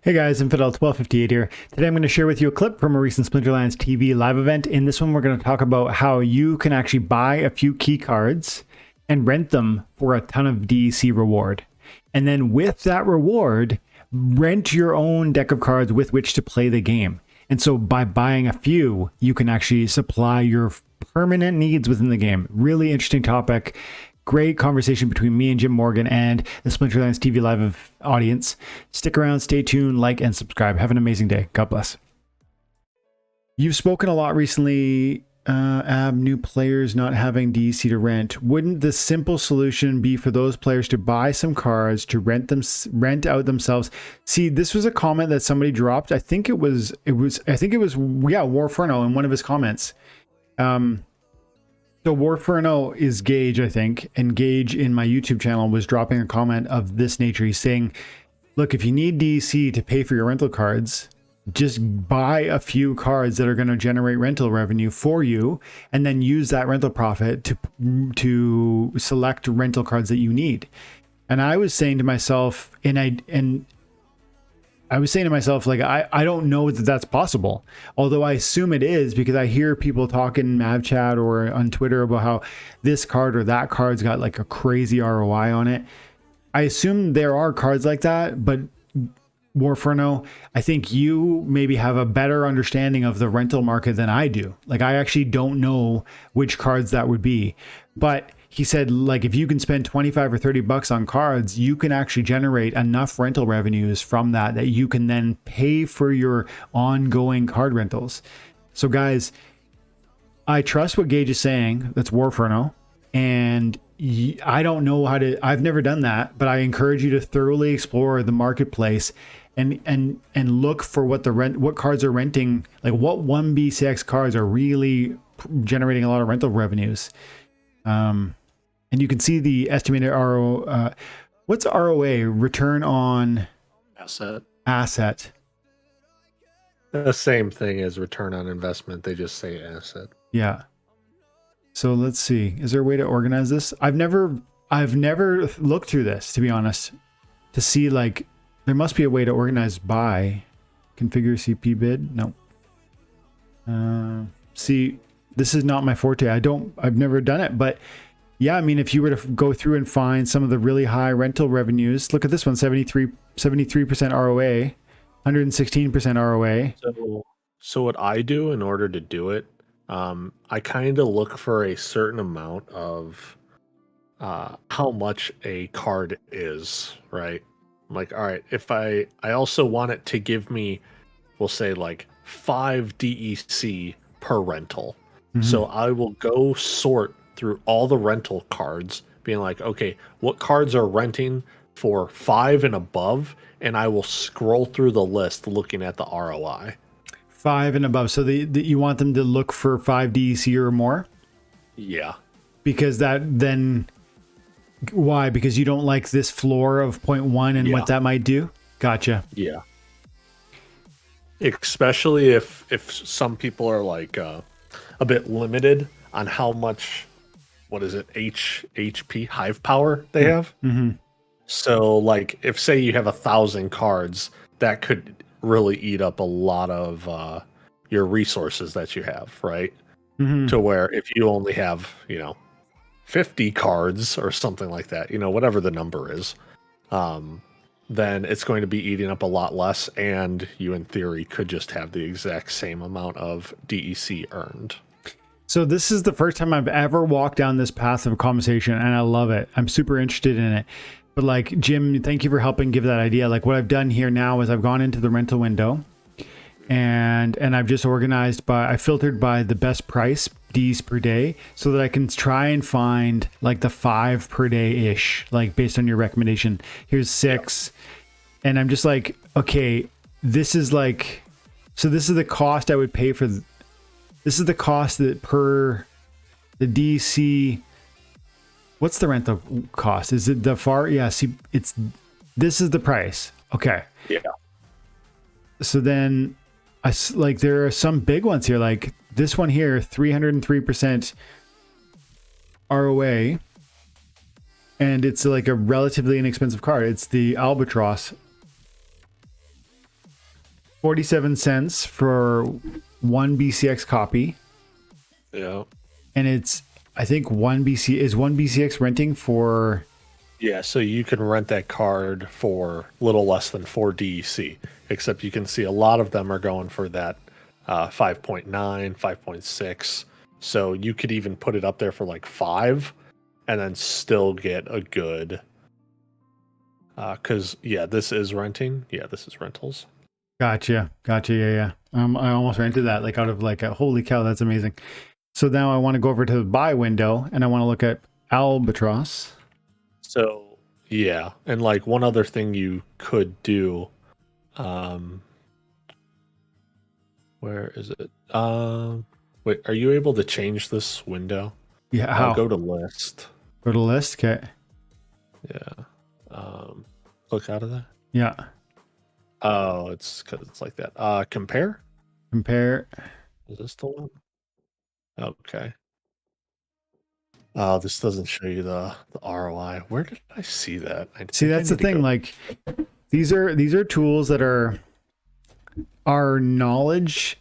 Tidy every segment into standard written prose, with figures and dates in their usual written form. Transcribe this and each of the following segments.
Hey guys, Infidel1258 here. Today I'm going to share with you a clip from a recent Splinterlands TV live event. In this one, we're going to talk about how you can actually buy a few key cards and rent them for a ton of DEC reward. And then with that reward, rent your own deck of cards with which to play the game. And so by buying a few, you can actually supply your permanent needs within the game. Really interesting topic. Great conversation between me and Jim Morgan and the Splinterlands TV Live audience. Stick around, stay tuned, like, and subscribe. Have an amazing day. God bless. You've spoken a lot recently, new players not having DEC to rent. Wouldn't the simple solution be for those players to buy some cards to rent out themselves? See, this was a comment that somebody dropped. I think it was Warferno in one of his comments. So Warferno is Gage, I think, and Gage in my YouTube channel was dropping a comment of this nature. He's saying, look, if you need DEC to pay for your rental cards, just buy a few cards that are going to generate rental revenue for you, and then use that rental profit to select rental cards that you need. And I was saying to myself, like, I don't know that that's possible, although I assume it is, because I hear people talk in Mav chat or on Twitter about how this card or that card's got like a crazy ROI on it. I assume there are cards like that, but Warferno, I think you maybe have a better understanding of the rental market than I do. Like, I actually don't know which cards that would be, but he said, like, if you can spend 25 or 30 bucks on cards, you can actually generate enough rental revenues from that you can then pay for your ongoing card rentals. So guys, I trust what Gage is saying. That's Warferno. And I don't know I've never done that, but I encourage you to thoroughly explore the marketplace and look for what cards are renting, like what 1BCX cards are really generating a lot of rental revenues. And you can see the estimated what's ROA? Return on asset. The same thing as return on investment. They just say asset. Yeah. So let's see. Is there a way to organize this? I've never looked through this, to be honest, to see, like, there must be a way to organize by configure CP bid. No. See, this is not my forte. I've never done it, but yeah, I mean, if you were to go through and find some of the really high rental revenues, look at this one, 73% ROA, 116% ROA. So what I do in order to do it, I kind of look for a certain amount of how much a card is, right? I'm like, all right, if I also want it to give me, we'll say like 5 DEC per rental. Mm-hmm. So I will go sort through all the rental cards, being like, okay, what cards are renting for 5 and above? And I will scroll through the list looking at the ROI. 5 and above. So you want them to look for 5 DEC or more? Yeah. Because why? Because you don't like this floor of 0.1 and what that might do? Gotcha. Yeah. Especially if some people are like a bit limited on how much, what is it, HP hive power they have. Mm-hmm. So like, if say you have 1,000 cards, that could really eat up a lot of your resources that you have, right? Mm-hmm. To where if you only have 50 cards or something like that, whatever the number is, then it's going to be eating up a lot less, and you in theory could just have the exact same amount of DEC earned. So this is the first time I've ever walked down this path of conversation, and I love it. I'm super interested in it. But like, Jim, thank you for helping give that idea. Like, what I've done here now is I've gone into the rental window and I've just I filtered by the best price, Ds per day, so that I can try and find like the 5 per day-ish, like based on your recommendation. Here's 6. And I'm just like, okay, this is like, so this is the cost I would pay for. This is the cost that per the DC. What's the rental cost? Is it the far? Yeah, see, this is the price. Okay. Yeah. So then there are some big ones here, like this one here, 303% ROA. And it's like a relatively inexpensive card. It's the Albatross. 47 cents for one BCX copy. Yeah. And it's, I think one BCX renting for. Yeah, so you can rent that card for a little less than 4 DEC, except you can see a lot of them are going for that 5.9, 5.6. So you could even put it up there for like 5 and then still get a good. Because, yeah, this is renting. Yeah, this is rentals. Gotcha. Yeah. I almost rented that, like out of like a holy cow, that's amazing. So now I want to go over to the buy window and I want to look at Albatross. So, yeah. And like one other thing you could do. Where is it? Wait, are you able to change this window? Yeah. How? Go to list. Go to list. Okay. Yeah. Click out of that. Yeah. Oh, it's because it's like that. Compare. Is this the one? Okay. Oh, this doesn't show you the ROI. Where did I see that? See, that's the thing. Like, these are tools that are our knowledge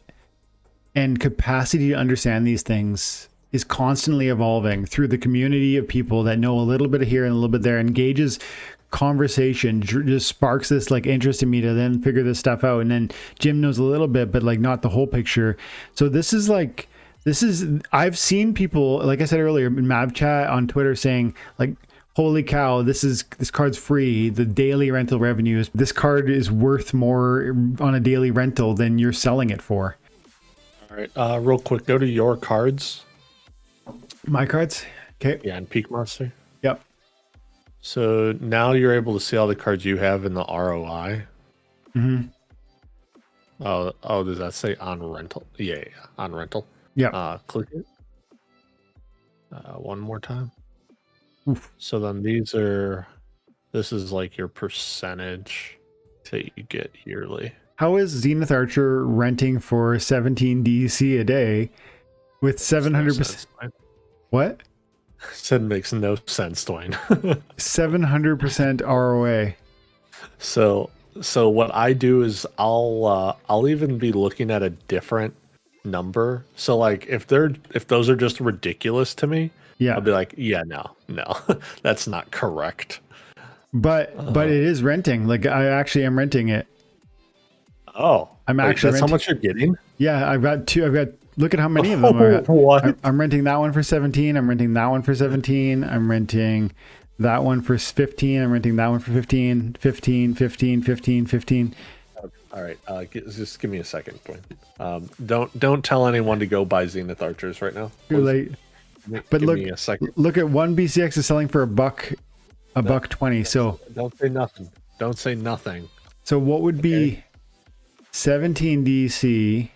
and capacity to understand these things is constantly evolving through the community of people that know a little bit here and a little bit there, engages conversation, just sparks this like interest in me to then figure this stuff out. And then Jim knows a little bit, but like not the whole picture. So I've seen people, like I said earlier in Mav chat on Twitter, saying like, holy cow, this card's free. The daily rental revenues, this card is worth more on a daily rental than you're selling it for. All right. Real quick, go to your cards. My cards. Okay. Yeah, and Peak Monster. Yep. So now you're able to see all the cards you have in the ROI. Mm-hmm. Oh, does that say on rental? Yeah, on rental. Yeah. Click it. One more time. Oof. So then this is like your percentage that you get yearly. How is Zenith Archer renting for 17 DC a day with 700%? What? Said makes no sense, Dwayne. 700% ROA. So what I do is I'll even be looking at a different number. So like if those are just ridiculous to me, yeah, I'll be like, yeah, no, that's not correct. But it is renting. Like I actually am renting it. Oh, actually that's how much you're getting? Yeah, I've got two. Look at how many of them I got. What? I'm renting that one for 17. I'm renting that one for 17. I'm renting that one for 15. I'm renting that one for 15, 15, 15, 15, 15. All right, just give me a second, Dwayne. Don't tell anyone to go buy Zenith Archers right now. Too late. But give me a second. Look at one BCX is selling for $1.20. So don't say nothing. Don't say nothing. So what would be 17 DC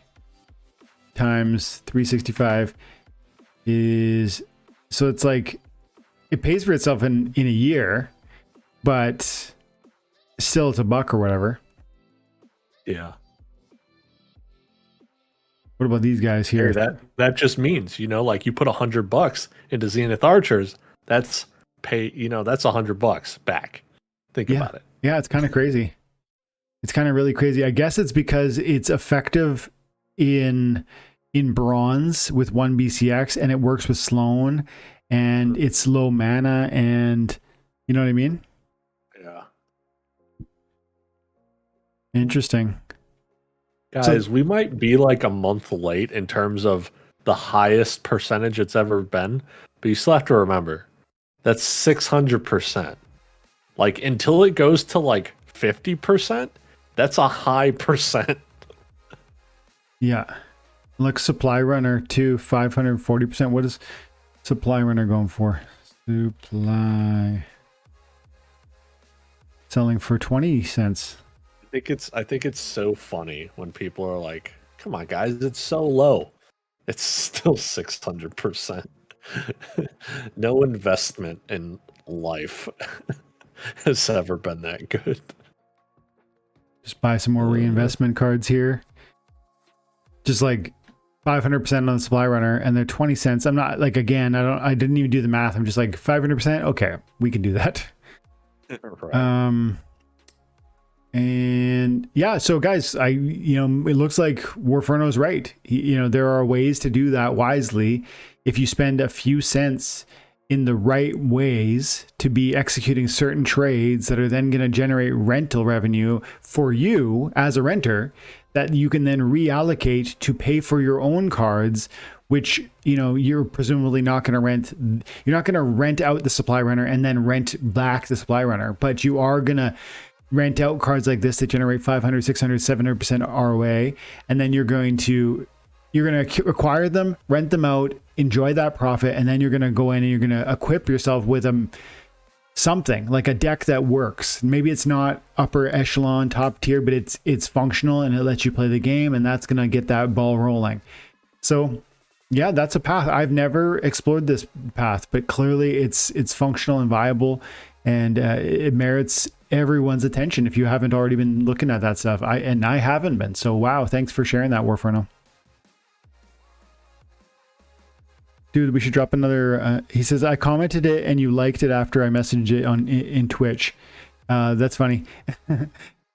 times 365 is, so it's like it pays for itself in a year, but still it's $1 or whatever. Yeah. What about these guys here? Hey, that just means, like you put $100 into Zenith Archers, that's that's $100 back. Think about it. Yeah, it's kind of crazy. It's kind of really crazy. I guess it's because it's effective in bronze with 1 BCX and it works with Sloan and it's low mana and you know what I mean? Yeah. Interesting. Guys, we might be like a month late in terms of the highest percentage it's ever been, but you still have to remember that's 600%. Like until it goes to like 50%, that's a high percent. Yeah. Look, Supply Runner to 540%. What is Supply Runner going for? Supply selling for 20 cents. I think it's so funny when people are like, "Come on, guys, it's so low." It's still 600%. No investment in life has ever been that good. Just buy some more reinvestment cards here. Just like 500% on the Supply Runner, and they're 20 cents. I'm not like, again, I didn't even do the math. I'm just like 500%. Okay, we can do that. Right. And yeah, so guys, it looks like Warferno's right. There are ways to do that wisely. If you spend a few cents in the right ways to be executing certain trades that are then going to generate rental revenue for you as a renter, that you can then reallocate to pay for your own cards, which you're presumably not going to rent. You're not going to rent out the supply runner and then rent back the supply runner, but you are going to rent out cards like this that generate 500, 600, 700% ROA, and then you're going to acquire them, rent them out, enjoy that profit, and then you're going to go in and you're going to equip yourself with something like a deck that works. Maybe it's not upper echelon, top tier, but it's functional and it lets you play the game, and that's going to get that ball rolling. So yeah, that's a path. I've never explored this path, but clearly it's functional and viable, and it merits everyone's attention if you haven't already been looking at that stuff. I haven't been. So wow, thanks for sharing that, Warferno. Dude, we should drop another. He says, I commented it and you liked it after I messaged it in Twitch. That's funny.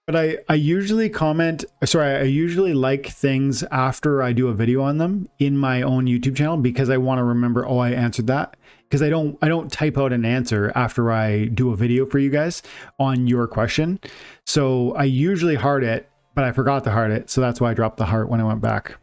But I usually I usually like things after I do a video on them in my own YouTube channel, because I want to remember, oh, I answered that. Because I don't type out an answer after I do a video for you guys on your question. So I usually heart it, but I forgot to heart it. So that's why I dropped the heart when I went back.